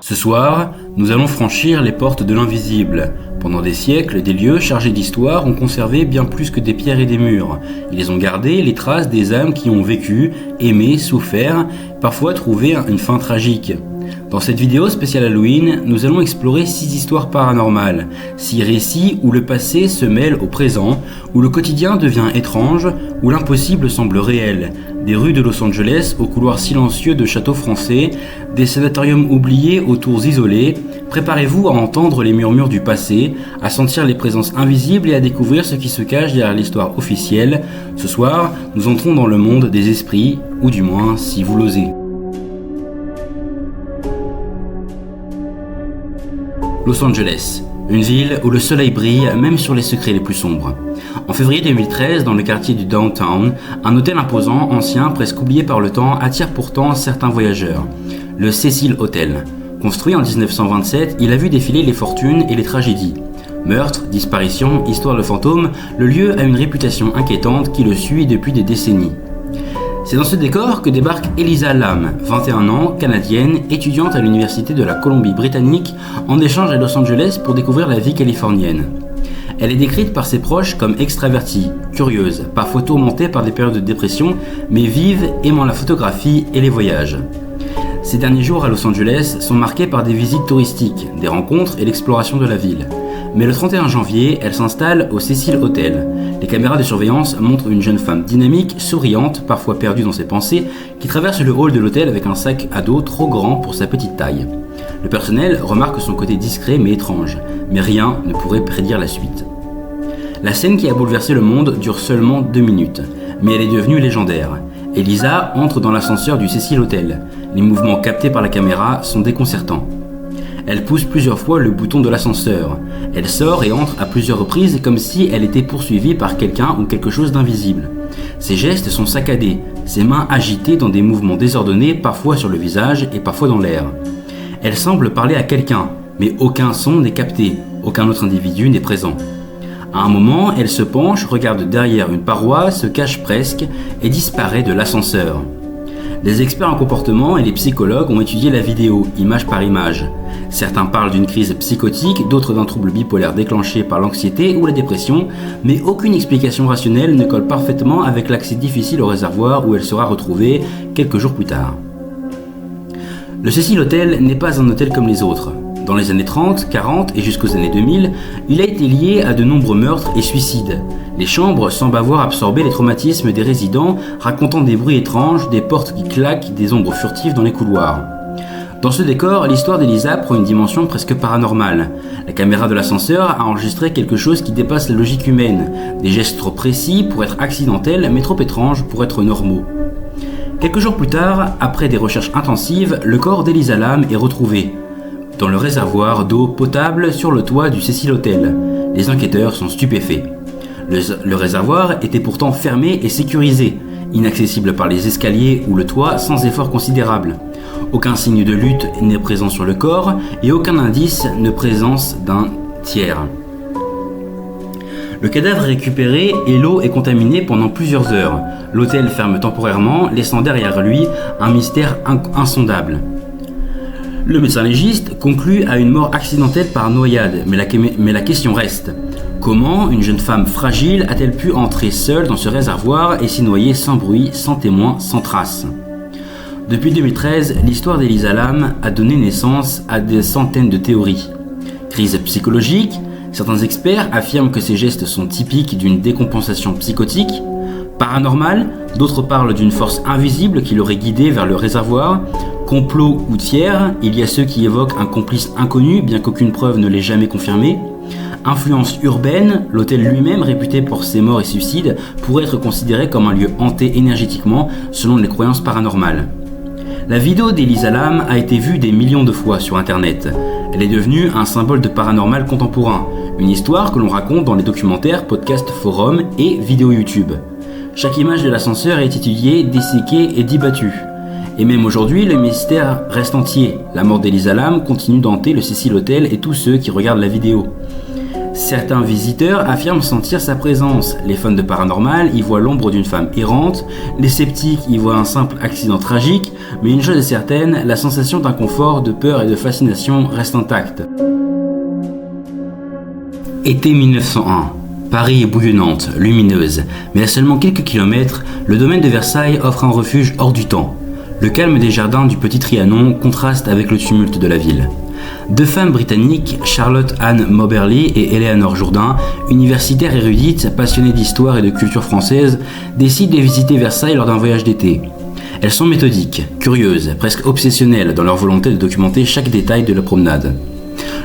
Ce soir, nous allons franchir les portes de l'invisible. Pendant des siècles, des lieux chargés d'histoire ont conservé bien plus que des pierres et des murs. Ils ont gardé les traces des âmes qui ont vécu, aimé, souffert, parfois trouvé une fin tragique. Dans cette vidéo spéciale Halloween, nous allons explorer 6 histoires paranormales, 6 récits où le passé se mêle au présent, où le quotidien devient étrange, où l'impossible semble réel. Des rues de Los Angeles aux couloirs silencieux de châteaux français, des sanatoriums oubliés aux tours isolées. Préparez-vous à entendre les murmures du passé, à sentir les présences invisibles et à découvrir ce qui se cache derrière l'histoire officielle. Ce soir, nous entrons dans le monde des esprits, ou du moins si vous l'osez. Los Angeles, une ville où le soleil brille même sur les secrets les plus sombres. En février 2013, dans le quartier du Downtown, un hôtel imposant, ancien, presque oublié par le temps, attire pourtant certains voyageurs. Le Cecil Hotel. Construit en 1927, il a vu défiler les fortunes et les tragédies. Meurtres, disparitions, histoires de fantômes, le lieu a une réputation inquiétante qui le suit depuis des décennies. C'est dans ce décor que débarque Elisa Lam, 21 ans, canadienne, étudiante à l'université de la Colombie-Britannique, en échange à Los Angeles pour découvrir la vie californienne. Elle est décrite par ses proches comme extravertie, curieuse, parfois tourmentée par des périodes de dépression, mais vive, aimant la photographie et les voyages. Ces derniers jours à Los Angeles sont marqués par des visites touristiques, des rencontres et l'exploration de la ville. Mais le 31 janvier, elle s'installe au Cecil Hotel. Les caméras de surveillance montrent une jeune femme dynamique, souriante, parfois perdue dans ses pensées, qui traverse le hall de l'hôtel avec un sac à dos trop grand pour sa petite taille. Le personnel remarque son côté discret mais étrange, mais rien ne pourrait prédire la suite. La scène qui a bouleversé le monde dure seulement 2 minutes, mais elle est devenue légendaire. Elisa entre dans l'ascenseur du Cecil Hotel. Les mouvements captés par la caméra sont déconcertants. Elle pousse plusieurs fois le bouton de l'ascenseur. Elle sort et entre à plusieurs reprises comme si elle était poursuivie par quelqu'un ou quelque chose d'invisible. Ses gestes sont saccadés, ses mains agitées dans des mouvements désordonnés, parfois sur le visage et parfois dans l'air. Elle semble parler à quelqu'un, mais aucun son n'est capté, aucun autre individu n'est présent. À un moment, elle se penche, regarde derrière une paroi, se cache presque et disparaît de l'ascenseur. Les experts en comportement et les psychologues ont étudié la vidéo, image par image. Certains parlent d'une crise psychotique, d'autres d'un trouble bipolaire déclenché par l'anxiété ou la dépression, mais aucune explication rationnelle ne colle parfaitement avec l'accès difficile au réservoir où elle sera retrouvée quelques jours plus tard. Le Cecil Hotel n'est pas un hôtel comme les autres. Dans les années 30, 40 et jusqu'aux années 2000, il a été lié à de nombreux meurtres et suicides. Les chambres semblent avoir absorbé les traumatismes des résidents, racontant des bruits étranges, des portes qui claquent, des ombres furtives dans les couloirs. Dans ce décor, l'histoire d'Elisa prend une dimension presque paranormale. La caméra de l'ascenseur a enregistré quelque chose qui dépasse la logique humaine, des gestes trop précis pour être accidentels, mais trop étranges pour être normaux. Quelques jours plus tard, après des recherches intensives, le corps d'Elisa Lam est retrouvé dans le réservoir d'eau potable sur le toit du Cecil Hotel. Les enquêteurs sont stupéfaits. Le réservoir était pourtant fermé et sécurisé, inaccessible par les escaliers ou le toit sans effort considérable. Aucun signe de lutte n'est présent sur le corps et aucun indice de présence d'un tiers. Le cadavre est récupéré et l'eau est contaminée pendant plusieurs heures. L'hôtel ferme temporairement, laissant derrière lui un mystère insondable. Le médecin légiste conclut à une mort accidentelle par noyade, mais la question reste. Comment une jeune femme fragile a-t-elle pu entrer seule dans ce réservoir et s'y noyer sans bruit, sans témoin, sans trace ? Depuis 2013, l'histoire d'Elisa Lam a donné naissance à des centaines de théories. Crise psychologique, certains experts affirment que ces gestes sont typiques d'une décompensation psychotique. Paranormal, d'autres parlent d'une force invisible qui l'aurait guidée vers le réservoir. Complot ou tiers, il y a ceux qui évoquent un complice inconnu, bien qu'aucune preuve ne l'ait jamais confirmé. Influence urbaine, l'hôtel lui-même, réputé pour ses morts et suicides, pourrait être considéré comme un lieu hanté énergétiquement selon les croyances paranormales. La vidéo d'Elisa Lam a été vue des millions de fois sur internet. Elle est devenue un symbole de paranormal contemporain, une histoire que l'on raconte dans les documentaires, podcasts, forums et vidéos YouTube. Chaque image de l'ascenseur est étudiée, disséquée et débattue. Et même aujourd'hui, le mystère reste entier. La mort d'Elisa Lam continue d'hanter le Cecil Hotel et tous ceux qui regardent la vidéo. Certains visiteurs affirment sentir sa présence. Les fans de paranormal y voient l'ombre d'une femme errante, les sceptiques y voient un simple accident tragique, mais une chose est certaine, la sensation d'inconfort, de peur et de fascination reste intacte. Été 1901. Paris est bouillonnante, lumineuse, mais à seulement quelques kilomètres, le domaine de Versailles offre un refuge hors du temps. Le calme des jardins du Petit Trianon contraste avec le tumulte de la ville. Deux femmes britanniques, Charlotte Anne Moberly et Eleanor Jourdain, universitaires érudites, passionnées d'histoire et de culture française, décident de visiter Versailles lors d'un voyage d'été. Elles sont méthodiques, curieuses, presque obsessionnelles dans leur volonté de documenter chaque détail de la promenade.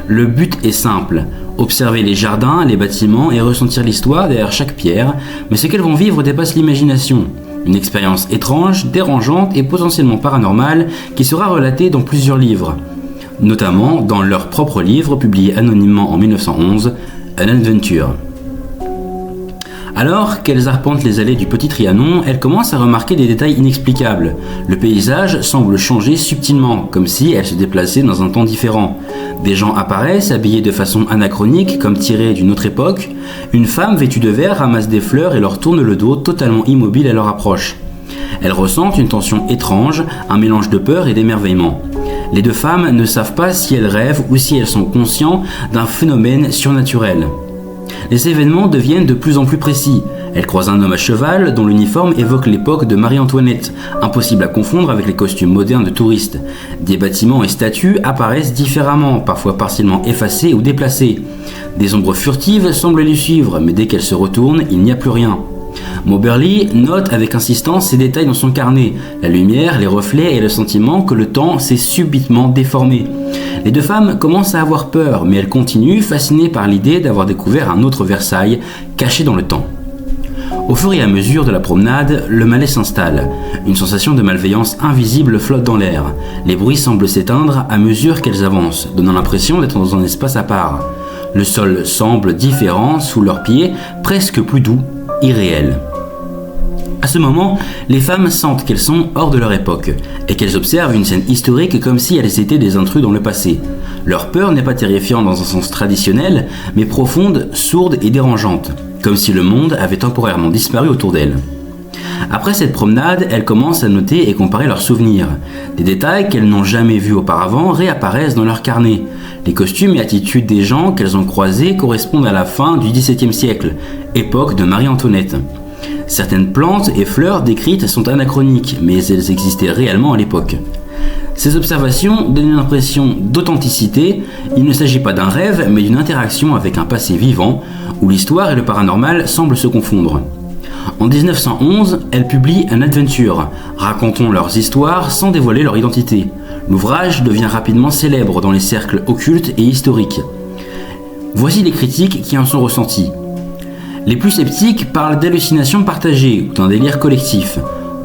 Le but est simple, observer les jardins, les bâtiments et ressentir l'histoire derrière chaque pierre, mais ce qu'elles vont vivre dépasse l'imagination. Une expérience étrange, dérangeante et potentiellement paranormale qui sera relatée dans plusieurs livres, notamment dans leur propre livre publié anonymement en 1911, An Adventure. Alors qu'elles arpentent les allées du Petit Trianon, elles commencent à remarquer des détails inexplicables. Le paysage semble changer subtilement, comme si elles se déplaçaient dans un temps différent. Des gens apparaissent, habillés de façon anachronique, comme tirés d'une autre époque. Une femme vêtue de vert ramasse des fleurs et leur tourne le dos, totalement immobile à leur approche. Elles ressentent une tension étrange, un mélange de peur et d'émerveillement. Les deux femmes ne savent pas si elles rêvent ou si elles sont conscientes d'un phénomène surnaturel. Les événements deviennent de plus en plus précis. Elles croisent un homme à cheval dont l'uniforme évoque l'époque de Marie-Antoinette, impossible à confondre avec les costumes modernes de touristes. Des bâtiments et statues apparaissent différemment, parfois partiellement effacés ou déplacés. Des ombres furtives semblent les suivre, mais dès qu'elles se retournent, il n'y a plus rien. Moberly note avec insistance ces détails dans son carnet, la lumière, les reflets et le sentiment que le temps s'est subitement déformé. Les deux femmes commencent à avoir peur, mais elles continuent, fascinées par l'idée d'avoir découvert un autre Versailles, caché dans le temps. Au fur et à mesure de la promenade, le malaise s'installe. Une sensation de malveillance invisible flotte dans l'air. Les bruits semblent s'éteindre à mesure qu'elles avancent, donnant l'impression d'être dans un espace à part. Le sol semble différent sous leurs pieds, presque plus doux, irréel. À ce moment, les femmes sentent qu'elles sont hors de leur époque et qu'elles observent une scène historique comme si elles étaient des intrus dans le passé. Leur peur n'est pas terrifiante dans un sens traditionnel, mais profonde, sourde et dérangeante, comme si le monde avait temporairement disparu autour d'elles. Après cette promenade, elles commencent à noter et comparer leurs souvenirs. Des détails qu'elles n'ont jamais vus auparavant réapparaissent dans leur carnet. Les costumes et attitudes des gens qu'elles ont croisés correspondent à la fin du XVIIe siècle, époque de Marie-Antoinette. Certaines plantes et fleurs décrites sont anachroniques, mais elles existaient réellement à l'époque. Ces observations donnent une impression d'authenticité. Il ne s'agit pas d'un rêve, mais d'une interaction avec un passé vivant, où l'histoire et le paranormal semblent se confondre. En 1911, elles publient An Adventure, racontant leurs histoires sans dévoiler leur identité. L'ouvrage devient rapidement célèbre dans les cercles occultes et historiques. Voici les critiques qui en sont ressenties. Les plus sceptiques parlent d'hallucinations partagées ou d'un délire collectif.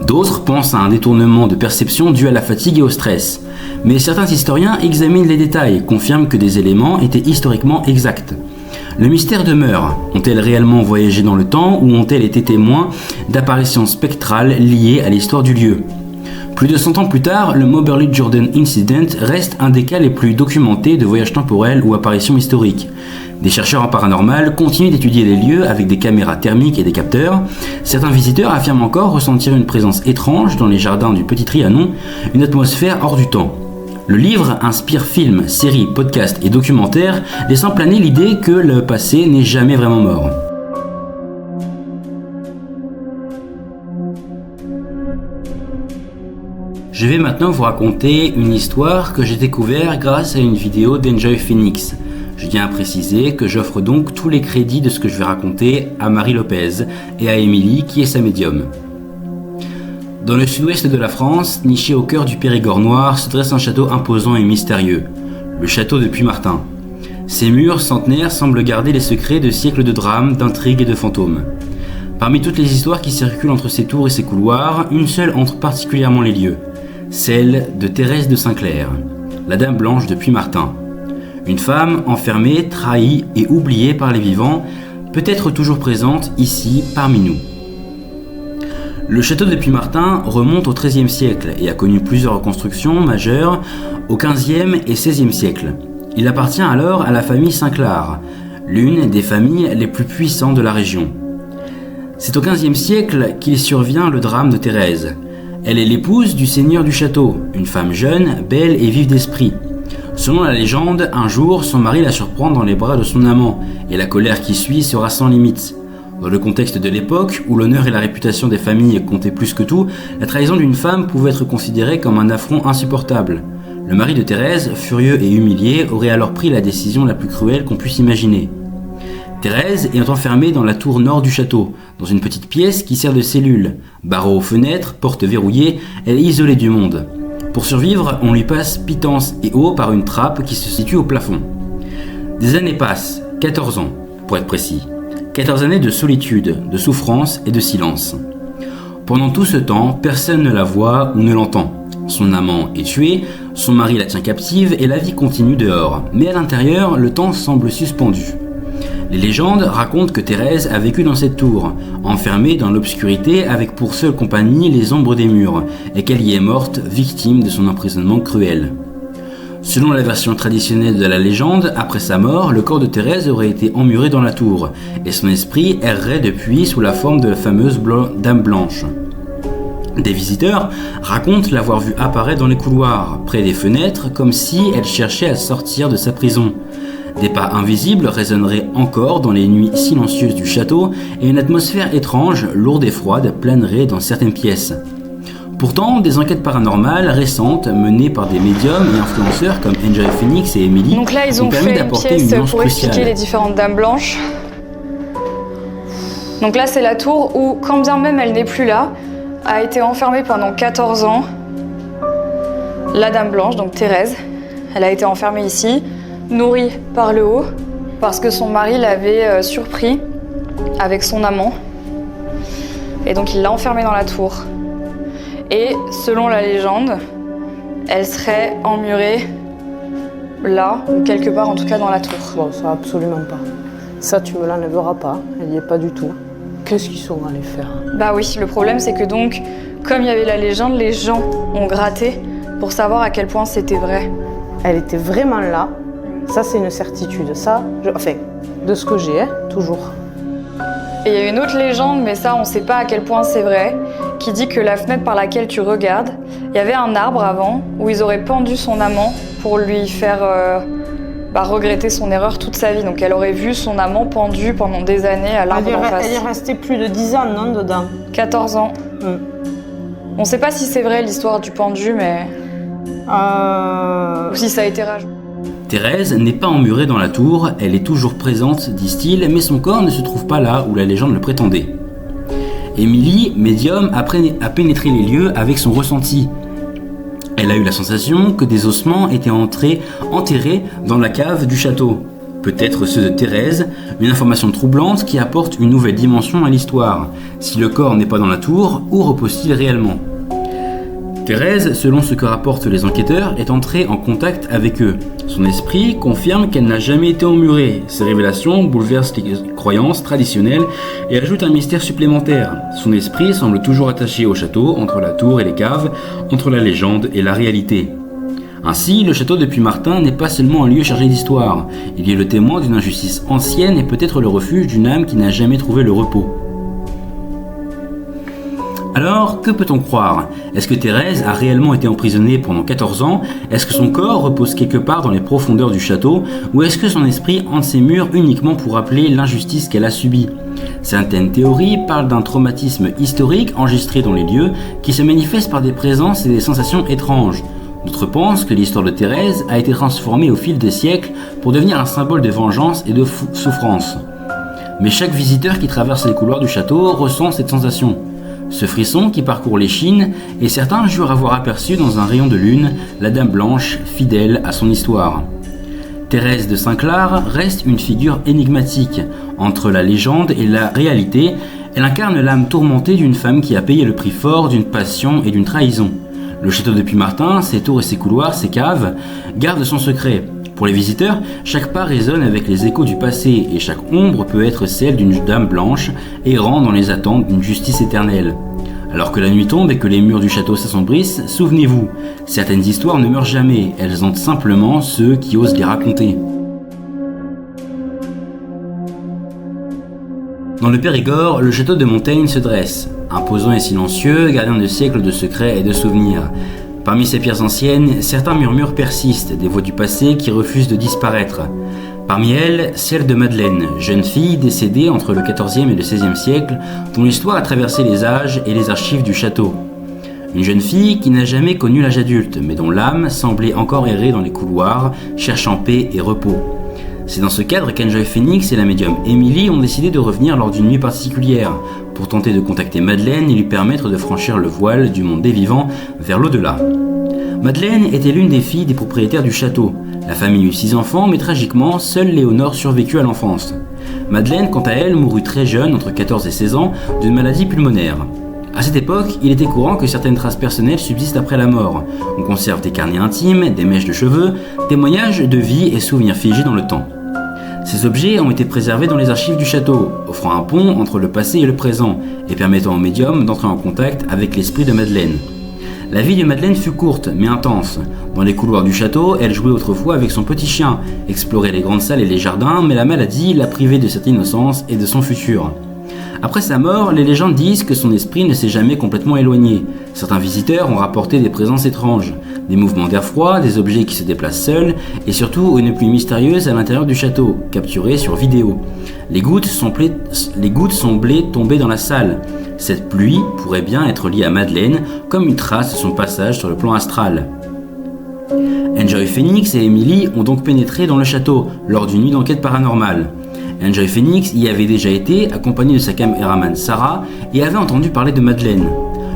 D'autres pensent à un détournement de perception dû à la fatigue et au stress. Mais certains historiens examinent les détails, confirment que des éléments étaient historiquement exacts. Le mystère demeure. Ont-elles réellement voyagé dans le temps ou ont-elles été témoins d'apparitions spectrales liées à l'histoire du lieu ? Plus de 100 ans plus tard, le Moberly Jordan Incident reste un des cas les plus documentés de voyages temporels ou apparitions historiques. Des chercheurs en paranormal continuent d'étudier les lieux avec des caméras thermiques et des capteurs. Certains visiteurs affirment encore ressentir une présence étrange dans les jardins du Petit Trianon, une atmosphère hors du temps. Le livre inspire films, séries, podcasts et documentaires, laissant planer l'idée que le passé n'est jamais vraiment mort. Je vais maintenant vous raconter une histoire que j'ai découverte grâce à une vidéo d'Enjoy Phoenix. Je tiens à préciser que j'offre donc tous les crédits de ce que je vais raconter à Marie Lopez et à Émilie qui est sa médium. Dans le sud-ouest de la France, niché au cœur du Périgord noir, se dresse un château imposant et mystérieux, le château de Puymartin. Ses murs centenaires semblent garder les secrets de siècles de drames, d'intrigues et de fantômes. Parmi toutes les histoires qui circulent entre ces tours et ces couloirs, une seule entre particulièrement les lieux, celle de Thérèse de Saint-Clair, la Dame Blanche de Puymartin. Une femme enfermée, trahie et oubliée par les vivants, peut être toujours présente ici parmi nous. Le château de Puymartin remonte au XIIIe siècle et a connu plusieurs reconstructions majeures au XVe et XVIe siècle. Il appartient alors à la famille Saint-Clar, l'une des familles les plus puissantes de la région. C'est au XVe siècle qu'il survient le drame de Thérèse. Elle est l'épouse du seigneur du château, une femme jeune, belle et vive d'esprit. Selon la légende, un jour, son mari la surprend dans les bras de son amant, et la colère qui suit sera sans limite. Dans le contexte de l'époque, où l'honneur et la réputation des familles comptaient plus que tout, la trahison d'une femme pouvait être considérée comme un affront insupportable. Le mari de Thérèse, furieux et humilié, aurait alors pris la décision la plus cruelle qu'on puisse imaginer. Thérèse est enfermée dans la tour nord du château, dans une petite pièce qui sert de cellule. Barreaux aux fenêtres, portes verrouillées, elle est isolée du monde. Pour survivre, on lui passe pitance et eau par une trappe qui se situe au plafond. Des années passent, 14 ans, pour être précis. 14 années de solitude, de souffrance et de silence. Pendant tout ce temps, personne ne la voit ou ne l'entend. Son amant est tué, son mari la tient captive et la vie continue dehors. Mais à l'intérieur, le temps semble suspendu. Les légendes racontent que Thérèse a vécu dans cette tour, enfermée dans l'obscurité avec pour seule compagnie les ombres des murs, et qu'elle y est morte, victime de son emprisonnement cruel. Selon la version traditionnelle de la légende, après sa mort, le corps de Thérèse aurait été emmuré dans la tour, et son esprit errerait depuis sous la forme de la fameuse Dame Blanche. Des visiteurs racontent l'avoir vue apparaître dans les couloirs, près des fenêtres, comme si elle cherchait à sortir de sa prison. Des pas invisibles résonneraient encore dans les nuits silencieuses du château, et une atmosphère étrange, lourde et froide, planerait dans certaines pièces. Pourtant, des enquêtes paranormales récentes menées par des médiums et influenceurs comme Angel Phoenix et Emily Donc là, ils ont permis fait une d'apporter pièce une nuance pour expliquer cruciale. les différentes dames blanches. Donc là, c'est la tour où, quand bien même elle n'est plus là, a été enfermée pendant 14 ans la dame blanche, donc Thérèse. Elle a été enfermée ici, nourrie par le haut, parce que son mari l'avait surpris avec son amant. Et donc il l'a enfermée dans la tour. Et selon la légende, elle serait emmurée là, ou quelque part en tout cas dans la tour. Bon, ça absolument pas. Ça, tu me l'enlèveras pas, elle n'y est pas du tout. Qu'est-ce qu'ils sont allés faire? Bah oui, le problème c'est que donc, comme il y avait la légende, les gens ont gratté pour savoir à quel point c'était vrai. Elle était vraiment là, ça c'est une certitude. Ça, enfin, de ce que j'ai, hein, toujours. Et il y a une autre légende, mais ça on sait pas à quel point c'est vrai, qui dit que la fenêtre par laquelle tu regardes, il y avait un arbre avant où ils auraient pendu son amant pour lui faire regretter son erreur toute sa vie. Donc elle aurait vu son amant pendu pendant des années à l'arbre d'en face. Elle est restée plus de 10 ans, non, dedans? 14 ans. On sait pas si c'est vrai l'histoire du pendu, mais... Ou si ça a été rajouté. Thérèse n'est pas emmurée dans la tour, elle est toujours présente, disent-ils, mais son corps ne se trouve pas là où la légende le prétendait. Émilie, médium, a pénétré les lieux avec son ressenti. Elle a eu la sensation que des ossements étaient enterrés dans la cave du château. Peut-être ceux de Thérèse, une information troublante qui apporte une nouvelle dimension à l'histoire. Si le corps n'est pas dans la tour, où repose-t-il réellement ? Thérèse, selon ce que rapportent les enquêteurs, est entrée en contact avec eux. Son esprit confirme qu'elle n'a jamais été emmurée. Ces révélations bouleversent les croyances traditionnelles et ajoutent un mystère supplémentaire. Son esprit semble toujours attaché au château, entre la tour et les caves, entre la légende et la réalité. Ainsi, le château de Puymartin n'est pas seulement un lieu chargé d'histoire. Il est le témoin d'une injustice ancienne et peut-être le refuge d'une âme qui n'a jamais trouvé le repos. Alors, que peut-on croire? Est-ce que Thérèse a réellement été emprisonnée pendant 14 ans? Est-ce que son corps repose quelque part dans les profondeurs du château? Ou est-ce que son esprit hante ses murs uniquement pour rappeler l'injustice qu'elle a subie? Certaines théories parlent d'un traumatisme historique enregistré dans les lieux qui se manifeste par des présences et des sensations étranges. D'autres pensent que l'histoire de Thérèse a été transformée au fil des siècles pour devenir un symbole de vengeance et de souffrance. Mais chaque visiteur qui traverse les couloirs du château ressent cette sensation. Ce frisson qui parcourt l'échine, et certains jurent avoir aperçu dans un rayon de lune la Dame Blanche, fidèle à son histoire. Thérèse de Saint-Clar reste une figure énigmatique. Entre la légende et la réalité, elle incarne l'âme tourmentée d'une femme qui a payé le prix fort d'une passion et d'une trahison. Le château de Puymartin, ses tours et ses couloirs, ses caves, gardent son secret. Pour les visiteurs, chaque pas résonne avec les échos du passé et chaque ombre peut être celle d'une dame blanche errant dans les attentes d'une justice éternelle. Alors que la nuit tombe et que les murs du château s'assombrissent, souvenez-vous, certaines histoires ne meurent jamais, elles hantent simplement ceux qui osent les raconter. Dans le Périgord, le château de Montaigne se dresse, imposant et silencieux, gardien de siècles de secrets et de souvenirs. Parmi ces pierres anciennes, certains murmures persistent, des voix du passé qui refusent de disparaître. Parmi elles, celle de Madeleine, jeune fille décédée entre le XIVe et le XVIe siècle, dont l'histoire a traversé les âges et les archives du château. Une jeune fille qui n'a jamais connu l'âge adulte, mais dont l'âme semblait encore errer dans les couloirs, cherchant paix et repos. C'est dans ce cadre qu'Enjoy Phoenix et la médium Emily ont décidé de revenir lors d'une nuit particulière, pour tenter de contacter Madeleine et lui permettre de franchir le voile du monde des vivants vers l'au-delà. Madeleine était l'une des filles des propriétaires du château. La famille eut 6 enfants, mais tragiquement, seule Léonore survécut à l'enfance. Madeleine, quant à elle, mourut très jeune, entre 14 et 16 ans, d'une maladie pulmonaire. À cette époque, il était courant que certaines traces personnelles subsistent après la mort. On conserve des carnets intimes, des mèches de cheveux, témoignages de vie et souvenirs figés dans le temps. Ces objets ont été préservés dans les archives du château, offrant un pont entre le passé et le présent, et permettant au médium d'entrer en contact avec l'esprit de Madeleine. La vie de Madeleine fut courte, mais intense. Dans les couloirs du château, elle jouait autrefois avec son petit chien, explorait les grandes salles et les jardins, mais la maladie l'a privée de cette innocence et de son futur. Après sa mort, les légendes disent que son esprit ne s'est jamais complètement éloigné. Certains visiteurs ont rapporté des présences étranges, des mouvements d'air froid, des objets qui se déplacent seuls, et surtout une pluie mystérieuse à l'intérieur du château, capturée sur vidéo. Les gouttes semblaient tomber dans la salle. Cette pluie pourrait bien être liée à Madeleine, comme une trace de son passage sur le plan astral. Enjoy Phoenix et Emily ont donc pénétré dans le château, lors d'une nuit d'enquête paranormale. Enjoy Phoenix y avait déjà été, accompagnée de sa caméraman Sarah, et avait entendu parler de Madeleine.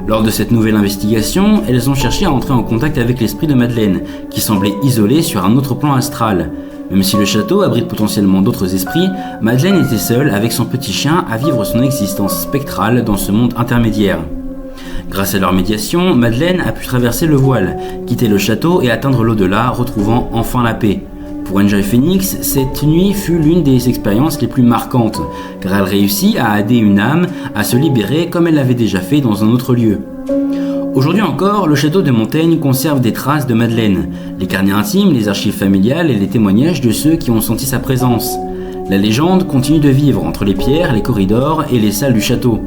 Lors de cette nouvelle investigation, elles ont cherché à entrer en contact avec l'esprit de Madeleine, qui semblait isolé sur un autre plan astral. Même si le château abrite potentiellement d'autres esprits, Madeleine était seule avec son petit chien à vivre son existence spectrale dans ce monde intermédiaire. Grâce à leur médiation, Madeleine a pu traverser le voile, quitter le château et atteindre l'au-delà, retrouvant enfin la paix. Pour Enjoy Phoenix, cette nuit fut l'une des expériences les plus marquantes, car elle réussit à aider une âme à se libérer comme elle l'avait déjà fait dans un autre lieu. Aujourd'hui encore, le château de Montaigne conserve des traces de Madeleine, les carnets intimes, les archives familiales et les témoignages de ceux qui ont senti sa présence. La légende continue de vivre entre les pierres, les corridors et les salles du château.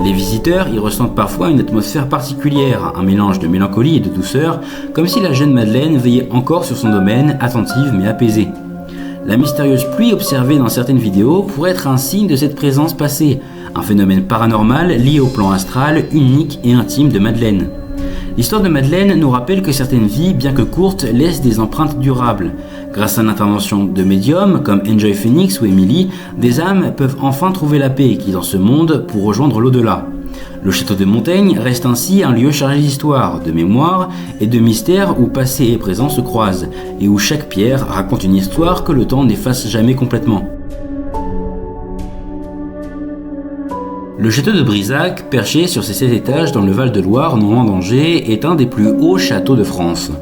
Les visiteurs y ressentent parfois une atmosphère particulière, un mélange de mélancolie et de douceur, comme si la jeune Madeleine veillait encore sur son domaine, attentive mais apaisée. La mystérieuse pluie observée dans certaines vidéos pourrait être un signe de cette présence passée, un phénomène paranormal lié au plan astral unique et intime de Madeleine. L'histoire de Madeleine nous rappelle que certaines vies, bien que courtes, laissent des empreintes durables. Grâce à l'intervention de médiums comme Enjoy Phoenix ou Emily, des âmes peuvent enfin trouver la paix qui est dans ce monde pour rejoindre l'au-delà. Le château de Montaigne reste ainsi un lieu chargé d'histoire, de mémoire et de mystère où passé et présent se croisent, et où chaque pierre raconte une histoire que le temps n'efface jamais complètement. Le château de Brisac, perché sur ses 7 étages dans le Val-de-Loire, non loin d'Angers, est un des plus hauts châteaux de France.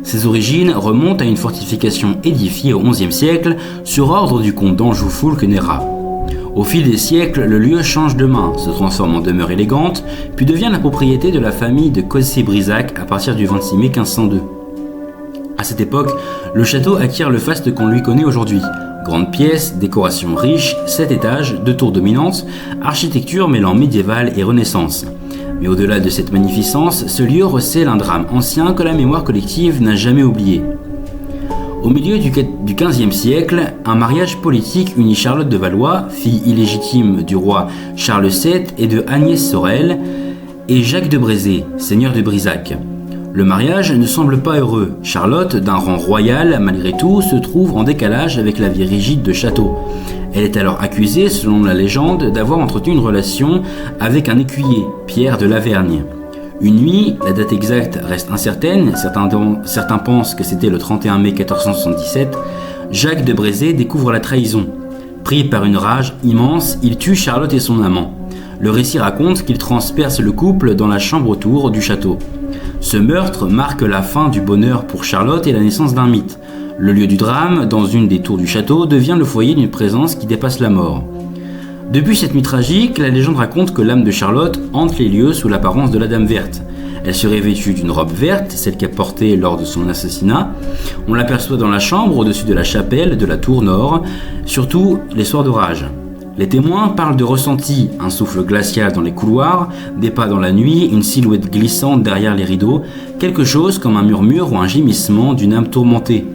Ses origines remontent à une fortification édifiée au XIe siècle sur ordre du comte d'Anjou Fulk-Nérat. Au fil des siècles, le lieu change de main, se transforme en demeure élégante, puis devient la propriété de la famille de Cossé-Brisac à partir du 26 mai 1502. À cette époque, le château acquiert le faste qu'on lui connaît aujourd'hui. Grande pièce, décoration riche, 7 étages, 2 tours dominantes, architecture mêlant médiéval et renaissance. Mais au-delà de cette magnificence, ce lieu recèle un drame ancien que la mémoire collective n'a jamais oublié. Au milieu du XVe siècle, un mariage politique unit Charlotte de Valois, fille illégitime du roi Charles VII et de Agnès Sorel, et Jacques de Brézé, seigneur de Brisac. Le mariage ne semble pas heureux. Charlotte, d'un rang royal, malgré tout, se trouve en décalage avec la vie rigide de château. Elle est alors accusée, selon la légende, d'avoir entretenu une relation avec un écuyer, Pierre de Lavergne. Une nuit, la date exacte reste incertaine, certains pensent que c'était le 31 mai 1477, Jacques de Brézé découvre la trahison. Pris par une rage immense, il tue Charlotte et son amant. Le récit raconte qu'il transperce le couple dans la chambre autour du château. Ce meurtre marque la fin du bonheur pour Charlotte et la naissance d'un mythe. Le lieu du drame, dans une des tours du château, devient le foyer d'une présence qui dépasse la mort. Depuis cette nuit tragique, la légende raconte que l'âme de Charlotte hante les lieux sous l'apparence de la Dame Verte. Elle serait vêtue d'une robe verte, celle qu'elle portait lors de son assassinat. On l'aperçoit dans la chambre, au-dessus de la chapelle de la tour nord, surtout les soirs d'orage. Les témoins parlent de ressenti, un souffle glacial dans les couloirs, des pas dans la nuit, une silhouette glissante derrière les rideaux, quelque chose comme un murmure ou un gémissement d'une âme tourmentée.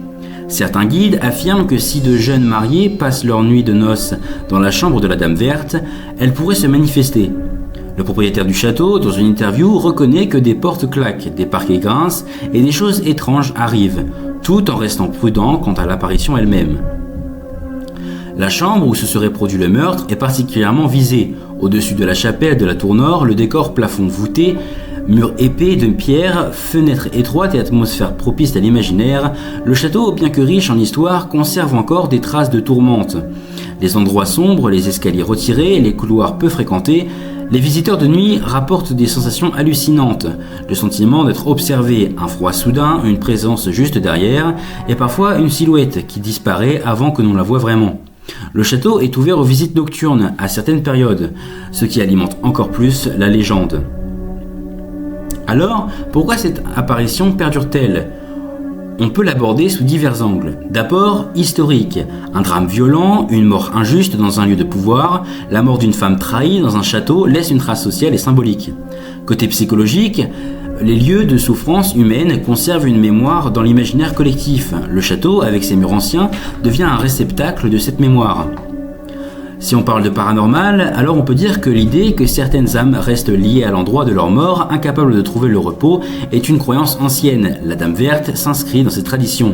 Certains guides affirment que si de jeunes mariés passent leur nuit de noces dans la chambre de la Dame Verte, elle pourrait se manifester. Le propriétaire du château, dans une interview, reconnaît que des portes claquent, des parquets grincent et des choses étranges arrivent, tout en restant prudent quant à l'apparition elle-même. La chambre où se serait produit le meurtre est particulièrement visée. Au-dessus de la chapelle de la tour nord, le décor plafond voûté, murs épais de pierre, fenêtres étroites et atmosphère propice à l'imaginaire, le château, bien que riche en histoire, conserve encore des traces de tourmente. Les endroits sombres, les escaliers retirés, les couloirs peu fréquentés, les visiteurs de nuit rapportent des sensations hallucinantes. Le sentiment d'être observé, un froid soudain, une présence juste derrière, et parfois une silhouette qui disparaît avant que l'on la voie vraiment. Le château est ouvert aux visites nocturnes à certaines périodes, ce qui alimente encore plus la légende. Alors, pourquoi cette apparition perdure-t-elle ? On peut l'aborder sous divers angles. D'abord, historique. Un drame violent, une mort injuste dans un lieu de pouvoir, la mort d'une femme trahie dans un château laisse une trace sociale et symbolique. Côté psychologique, les lieux de souffrance humaine conservent une mémoire dans l'imaginaire collectif. Le château, avec ses murs anciens, devient un réceptacle de cette mémoire. Si on parle de paranormal, alors on peut dire que l'idée que certaines âmes restent liées à l'endroit de leur mort, incapables de trouver le repos, est une croyance ancienne. La Dame Verte s'inscrit dans cette tradition.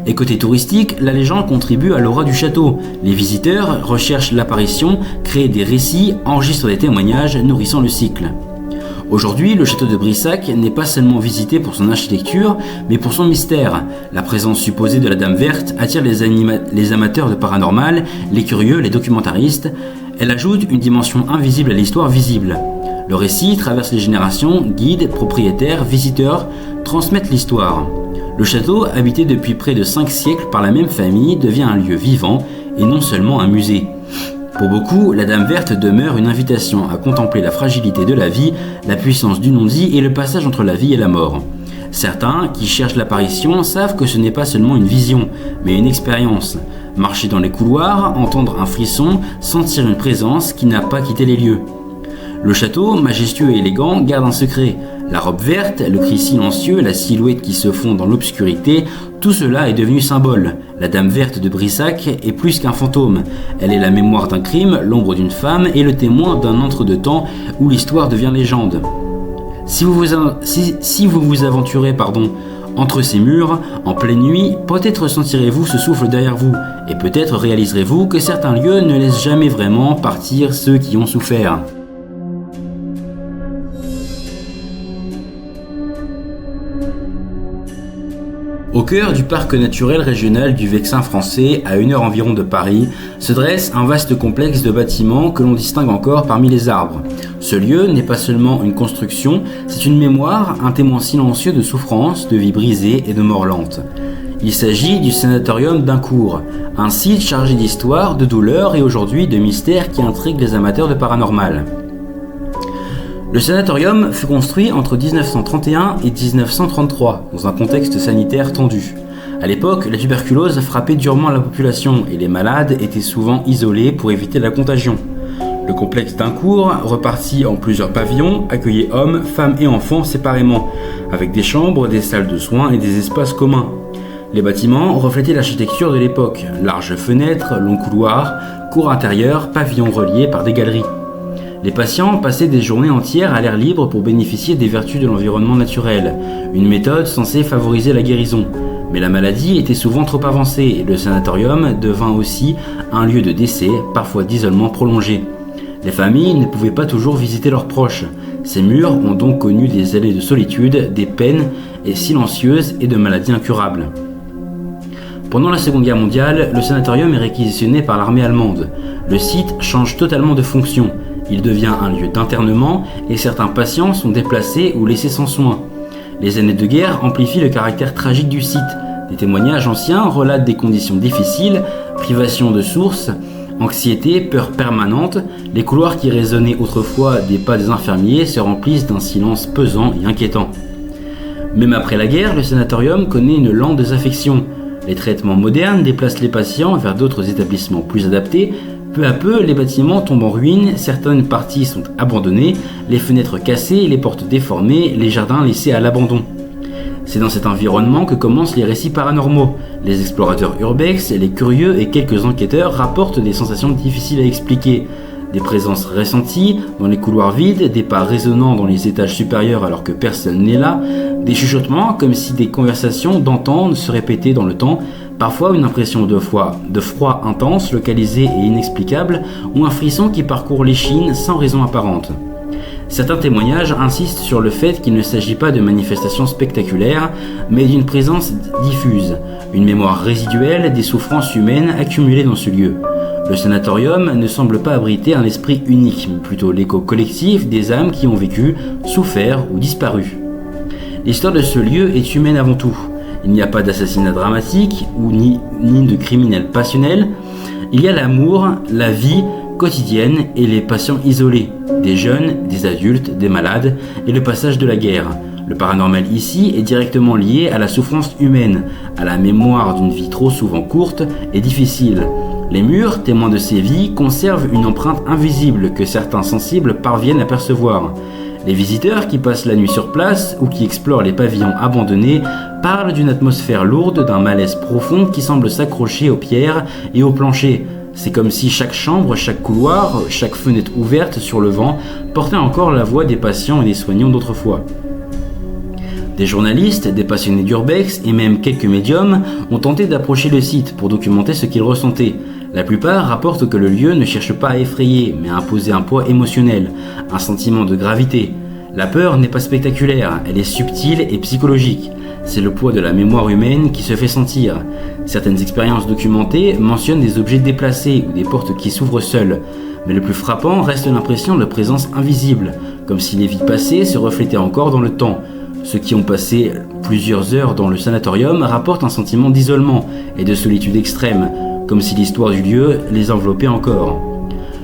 Et côté touristique, la légende contribue à l'aura du château. Les visiteurs recherchent l'apparition, créent des récits, enregistrent des témoignages, nourrissant le cycle. Aujourd'hui, le château de Brissac n'est pas seulement visité pour son architecture, mais pour son mystère. La présence supposée de la Dame Verte attire les amateurs de paranormal, les curieux, les documentaristes. Elle ajoute une dimension invisible à l'histoire visible. Le récit traverse les générations, guides, propriétaires, visiteurs, transmettent l'histoire. Le château, habité depuis près de 5 siècles par la même famille, devient un lieu vivant et non seulement un musée. Pour beaucoup, la Dame Verte demeure une invitation à contempler la fragilité de la vie, la puissance du non-dit et le passage entre la vie et la mort. Certains, qui cherchent l'apparition, savent que ce n'est pas seulement une vision, mais une expérience. Marcher dans les couloirs, entendre un frisson, sentir une présence qui n'a pas quitté les lieux. Le château, majestueux et élégant, garde un secret. La robe verte, le cri silencieux, la silhouette qui se fond dans l'obscurité, tout cela est devenu symbole. La Dame Verte de Brissac est plus qu'un fantôme. Elle est la mémoire d'un crime, l'ombre d'une femme et le témoin d'un entre-deux-temps où l'histoire devient légende. Si vous vous aventurez entre ces murs, en pleine nuit, peut-être sentirez-vous ce souffle derrière vous, et peut-être réaliserez-vous que certains lieux ne laissent jamais vraiment partir ceux qui ont souffert. Au cœur du parc naturel régional du Vexin français, à 1 heure environ de Paris, se dresse un vaste complexe de bâtiments que l'on distingue encore parmi les arbres. Ce lieu n'est pas seulement une construction, c'est une mémoire, un témoin silencieux de souffrance, de vie brisée et de mort lente. Il s'agit du sanatorium d'Incourt, un site chargé d'histoire, de douleur et aujourd'hui de mystères qui intriguent les amateurs de paranormal. Le sanatorium fut construit entre 1931 et 1933, dans un contexte sanitaire tendu. À l'époque, la tuberculose frappait durement la population et les malades étaient souvent isolés pour éviter la contagion. Le complexe d'Incourt, reparti en plusieurs pavillons, accueillait hommes, femmes et enfants séparément, avec des chambres, des salles de soins et des espaces communs. Les bâtiments reflétaient l'architecture de l'époque, larges fenêtres, longs couloirs, cours intérieures, pavillons reliés par des galeries. Les patients passaient des journées entières à l'air libre pour bénéficier des vertus de l'environnement naturel, une méthode censée favoriser la guérison. Mais la maladie était souvent trop avancée et le sanatorium devint aussi un lieu de décès, parfois d'isolement prolongé. Les familles ne pouvaient pas toujours visiter leurs proches. Ces murs ont donc connu des allées de solitude, des peines silencieuses et de maladies incurables. Pendant la Seconde Guerre mondiale, le sanatorium est réquisitionné par l'armée allemande. Le site change totalement de fonction. Il devient un lieu d'internement et certains patients sont déplacés ou laissés sans soins. Les années de guerre amplifient le caractère tragique du site. Des témoignages anciens relatent des conditions difficiles, privation de sources, anxiété, peur permanente. Les couloirs qui résonnaient autrefois des pas des infirmiers se remplissent d'un silence pesant et inquiétant. Même après la guerre, le sanatorium connaît une lente désaffection. Les traitements modernes déplacent les patients vers d'autres établissements plus adaptés, Peu à peu, les bâtiments tombent en ruine, certaines parties sont abandonnées, les fenêtres cassées, les portes déformées, les jardins laissés à l'abandon. C'est dans cet environnement que commencent les récits paranormaux. Les explorateurs urbex, les curieux et quelques enquêteurs rapportent des sensations difficiles à expliquer. Des présences ressenties dans les couloirs vides, des pas résonnants dans les étages supérieurs alors que personne n'est là, des chuchotements comme si des conversations d'antan se répétaient dans le temps, parfois une impression de froid intense, localisé et inexplicable, ou un frisson qui parcourt l'échine sans raison apparente. Certains témoignages insistent sur le fait qu'il ne s'agit pas de manifestations spectaculaires, mais d'une présence diffuse, une mémoire résiduelle des souffrances humaines accumulées dans ce lieu. Le sanatorium ne semble pas abriter un esprit unique, mais plutôt l'écho collectif des âmes qui ont vécu, souffert ou disparu. L'histoire de ce lieu est humaine avant tout. Il n'y a pas d'assassinat dramatique ou ni de criminel passionnel. Il y a l'amour, la vie quotidienne et les patients isolés, des jeunes, des adultes, des malades et le passage de la guerre. Le paranormal ici est directement lié à la souffrance humaine, à la mémoire d'une vie trop souvent courte et difficile. Les murs, témoins de ces vies, conservent une empreinte invisible que certains sensibles parviennent à percevoir. Les visiteurs qui passent la nuit sur place ou qui explorent les pavillons abandonnés parlent d'une atmosphère lourde, d'un malaise profond qui semble s'accrocher aux pierres et aux planchers. C'est comme si chaque chambre, chaque couloir, chaque fenêtre ouverte sur le vent portait encore la voix des patients et des soignants d'autrefois. Des journalistes, des passionnés d'urbex et même quelques médiums ont tenté d'approcher le site pour documenter ce qu'ils ressentaient. La plupart rapportent que le lieu ne cherche pas à effrayer, mais à imposer un poids émotionnel, un sentiment de gravité. La peur n'est pas spectaculaire, elle est subtile et psychologique. C'est le poids de la mémoire humaine qui se fait sentir. Certaines expériences documentées mentionnent des objets déplacés ou des portes qui s'ouvrent seules. Mais le plus frappant reste l'impression de présence invisible, comme si les vies passées se reflétaient encore dans le temps. Ceux qui ont passé plusieurs heures dans le sanatorium rapportent un sentiment d'isolement et de solitude extrême, comme si l'histoire du lieu les enveloppait encore.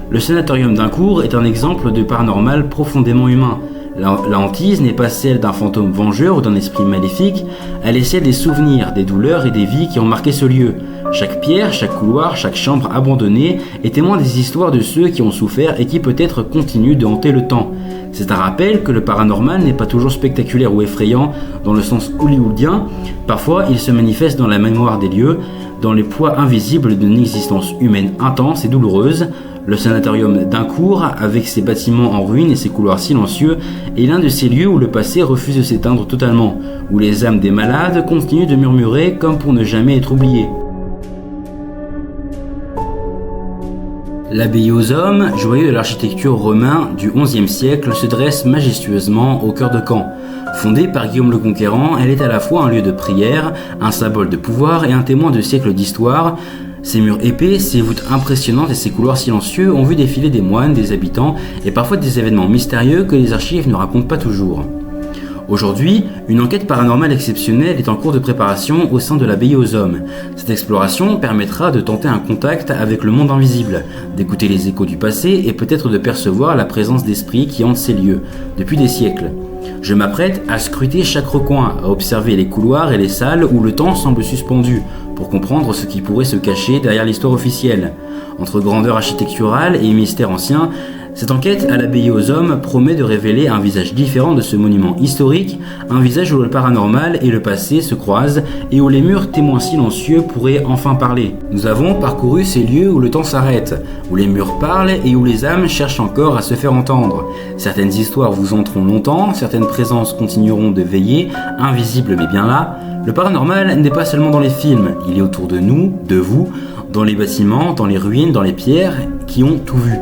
Le sanatorium d'Incourt est un exemple de paranormal profondément humain. La hantise n'est pas celle d'un fantôme vengeur ou d'un esprit maléfique, elle est celle des souvenirs, des douleurs et des vies qui ont marqué ce lieu. Chaque pierre, chaque couloir, chaque chambre abandonnée est témoin des histoires de ceux qui ont souffert et qui peut-être continuent de hanter le temps. C'est un rappel que le paranormal n'est pas toujours spectaculaire ou effrayant dans le sens hollywoodien, parfois il se manifeste dans la mémoire des lieux, dans les poids invisibles d'une existence humaine intense et douloureuse. Le sanatorium d'Incourt, avec ses bâtiments en ruine et ses couloirs silencieux, est l'un de ces lieux où le passé refuse de s'éteindre totalement, où les âmes des malades continuent de murmurer comme pour ne jamais être oubliées. L'abbaye aux hommes, joyau de l'architecture romain du XIe siècle, se dresse majestueusement au cœur de Caen. Fondée par Guillaume le Conquérant, elle est à la fois un lieu de prière, un symbole de pouvoir et un témoin de siècles d'histoire. Ses murs épais, ses voûtes impressionnantes et ses couloirs silencieux ont vu défiler des moines, des habitants et parfois des événements mystérieux que les archives ne racontent pas toujours. Aujourd'hui, une enquête paranormale exceptionnelle est en cours de préparation au sein de l'abbaye aux hommes. Cette exploration permettra de tenter un contact avec le monde invisible, d'écouter les échos du passé et peut-être de percevoir la présence d'esprits qui hantent ces lieux, depuis des siècles. Je m'apprête à scruter chaque recoin, à observer les couloirs et les salles où le temps semble suspendu, pour comprendre ce qui pourrait se cacher derrière l'histoire officielle. Entre grandeur architecturale et mystère ancien, cette enquête à l'abbaye aux hommes promet de révéler un visage différent de ce monument historique, un visage où le paranormal et le passé se croisent et où les murs témoins silencieux pourraient enfin parler. Nous avons parcouru ces lieux où le temps s'arrête, où les murs parlent et où les âmes cherchent encore à se faire entendre. Certaines histoires vous hanteront longtemps, certaines présences continueront de veiller, invisibles mais bien là. Le paranormal n'est pas seulement dans les films, il est autour de nous, de vous, dans les bâtiments, dans les ruines, dans les pierres qui ont tout vu.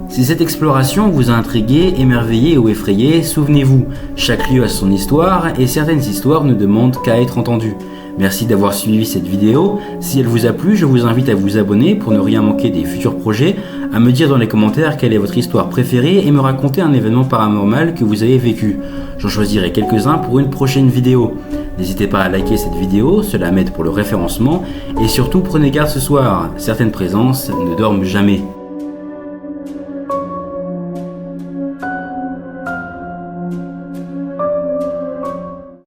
Si cette exploration vous a intrigué, émerveillé ou effrayé, souvenez-vous, chaque lieu a son histoire et certaines histoires ne demandent qu'à être entendues. Merci d'avoir suivi cette vidéo. Si elle vous a plu, je vous invite à vous abonner pour ne rien manquer des futurs projets, à me dire dans les commentaires quelle est votre histoire préférée et me raconter un événement paranormal que vous avez vécu. J'en choisirai quelques-uns pour une prochaine vidéo. N'hésitez pas à liker cette vidéo, cela m'aide pour le référencement et surtout prenez garde ce soir, certaines présences ne dorment jamais.